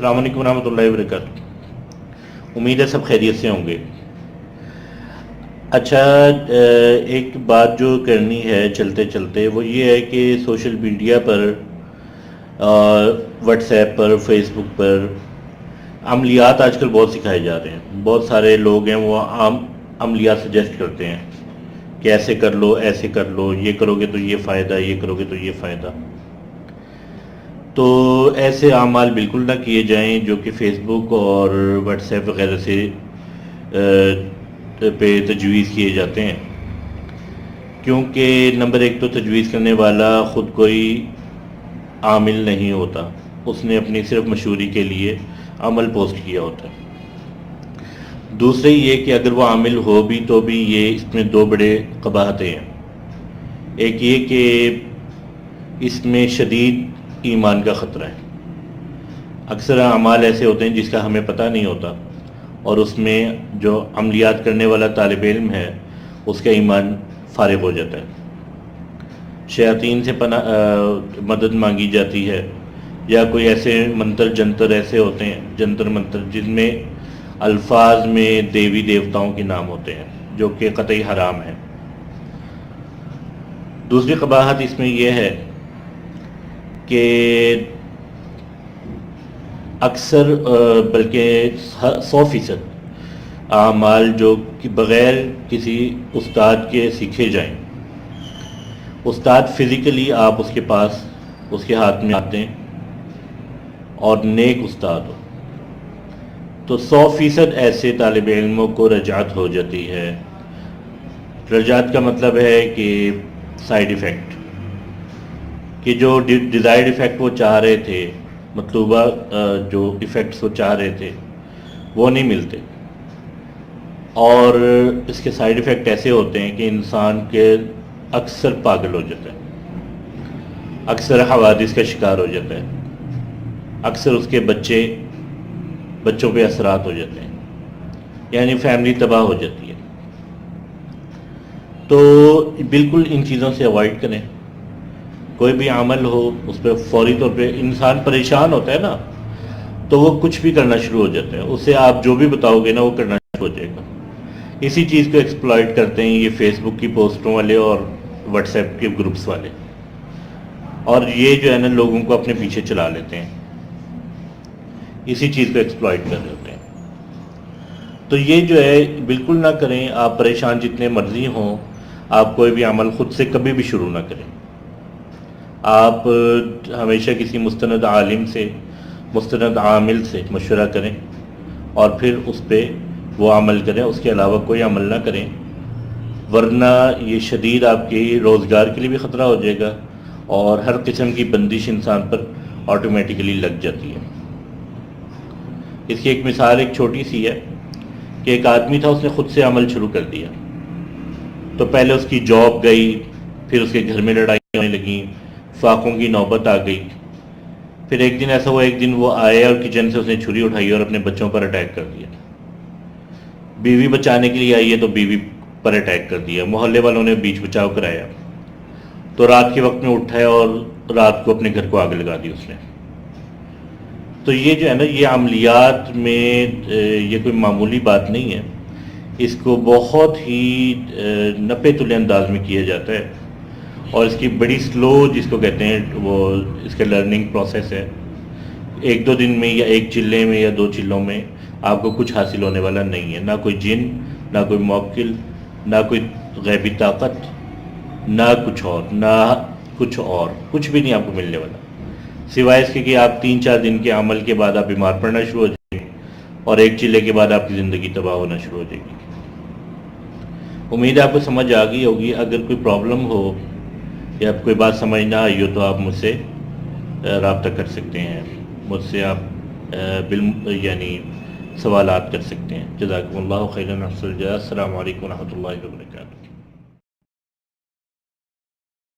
السلام علیکم ورحمۃ اللہ وبرکاتہ۔ امید ہے سب خیریت سے ہوں گے۔ اچھا، ایک بات جو کرنی ہے چلتے چلتے وہ یہ ہے کہ سوشل میڈیا پر، واٹس ایپ پر، فیس بک پر عملیات آج کل بہت سکھائے جا رہے ہیں۔ بہت سارے لوگ ہیں وہ عام عملیات سجیسٹ کرتے ہیں کہ ایسے کر لو، ایسے کر لو، یہ کرو گے تو یہ فائدہ، یہ کرو گے تو یہ فائدہ۔ تو ایسے اعمال بالکل نہ کیے جائیں جو کہ فیس بک اور واٹس ایپ وغیرہ سے پہ تجویز کیے جاتے ہیں، کیونکہ نمبر ایک تو تجویز کرنے والا خود کوئی عامل نہیں ہوتا، اس نے اپنی صرف مشہوری کے لیے عمل پوسٹ کیا ہوتا ہے۔ دوسرے یہ کہ اگر وہ عامل ہو بھی تو بھی یہ اس میں دو بڑے قباحتیں ہیں۔ ایک یہ کہ اس میں شدید ایمان کا خطرہ ہے۔ اکثر اعمال ایسے ہوتے ہیں جس کا ہمیں پتہ نہیں ہوتا، اور اس میں جو عملیات کرنے والا طالب علم ہے اس کا ایمان فارغ ہو جاتا ہے۔ شیاطین سے مدد مانگی جاتی ہے، یا کوئی ایسے منتر جنتر ایسے ہوتے ہیں، جنتر منتر جن میں الفاظ میں دیوی دیوتاؤں کے نام ہوتے ہیں، جو کہ قطعی حرام ہے۔ دوسری قباحت اس میں یہ ہے کہ اکثر بلکہ 100% اعمال جو کہ بغیر کسی استاد کے سیکھے جائیں، استاد فزیکلی آپ اس کے پاس اس کے ہاتھ میں آتے ہیں اور نیک استاد ہو تو 100% ایسے طالب علموں کو رجعت ہو جاتی ہے۔ رجعت کا مطلب ہے کہ سائیڈ ایفیکٹ، کہ جو ڈیزائرڈ ایفیکٹ وہ چاہ رہے تھے، مطلوبہ جو ایفیکٹس وہ چاہ رہے تھے وہ نہیں ملتے، اور اس کے سائیڈ ایفیکٹ ایسے ہوتے ہیں کہ انسان کے اکثر پاگل ہو جاتا ہے، اکثر حوادث کا شکار ہو جاتا ہے، اکثر اس کے بچوں پہ اثرات ہو جاتے ہیں، یعنی فیملی تباہ ہو جاتی ہے۔ تو بالکل ان چیزوں سے اوائڈ کریں۔ کوئی بھی عمل ہو اس پہ فوری طور پہ انسان پریشان ہوتا ہے نا، تو وہ کچھ بھی کرنا شروع ہو جاتا ہے، اسے آپ جو بھی بتاؤ گے نا وہ کرنا شروع ہو جائے گا۔ اسی چیز کو ایکسپلائٹ کرتے ہیں یہ فیس بک کی پوسٹوں والے اور واٹس ایپ کے گروپس والے، اور یہ جو ہے نا لوگوں کو اپنے پیچھے چلا لیتے ہیں، اسی چیز کو ایکسپلائٹ کر رہے ہوتے ہیں۔ تو یہ جو ہے بالکل نہ کریں۔ آپ پریشان جتنے مرضی ہوں، آپ کوئی بھی عمل خود سے کبھی بھی شروع نہ کریں۔ آپ ہمیشہ کسی مستند عالم سے، مستند عامل سے مشورہ کریں اور پھر اس پہ وہ عمل کریں، اس کے علاوہ کوئی عمل نہ کریں، ورنہ یہ شدید آپ کے روزگار کے لیے بھی خطرہ ہو جائے گا، اور ہر قسم کی بندش انسان پر آٹومیٹیکلی لگ جاتی ہے۔ اس کی ایک مثال ایک چھوٹی سی ہے کہ ایک آدمی تھا، اس نے خود سے عمل شروع کر دیا، تو پہلے اس کی جاب گئی، پھر اس کے گھر میں لڑائی ہونے لگیں، فاقوں کی نوبت آ گئی۔ پھر ایک دن ایسا ہوا، ایک دن وہ آئے اور کچن سے اس نے چھری اٹھائی اور اپنے بچوں پر اٹیک کر دیا۔ بیوی بچانے کے لیے آئی ہے تو بیوی پر اٹیک کر دیا، محلے والوں نے بیچ بچاؤ کرایا، تو رات کے وقت میں اٹھا ہے اور رات کو اپنے گھر کو آگ لگا دی اس نے۔ تو یہ جو ہے نا، یہ عملیات میں یہ کوئی معمولی بات نہیں ہے، اس کو بہت ہی نپے تلے انداز میں کیا جاتا ہے، اور اس کی بڑی سلو جس کو کہتے ہیں وہ اس کا لرننگ پروسیس ہے۔ ایک دو دن میں یا ایک چلے میں یا دو چلوں میں آپ کو کچھ حاصل ہونے والا نہیں ہے، نہ کوئی جن، نہ کوئی موکل، نہ کوئی غیبی طاقت، نہ کچھ بھی نہیں آپ کو ملنے والا، سوائے اس کے کہ آپ 3-4 دن کے عمل کے بعد آپ بیمار پڑنا شروع ہو جائیں گے، اور ایک چلے کے بعد آپ کی زندگی تباہ ہونا شروع ہو جائے گی۔ امید ہے آپ کو سمجھ آ گئی ہوگی۔ اگر کوئی پرابلم ہو یا کوئی بات سمجھ نہ آئی ہو تو آپ مجھ سے رابطہ کر سکتے ہیں، مجھ سے آپ یعنی سوالات کر سکتے ہیں۔ جزاکم اللہ خیرا، السلام علیکم ورحمۃ اللہ وبرکاتہ۔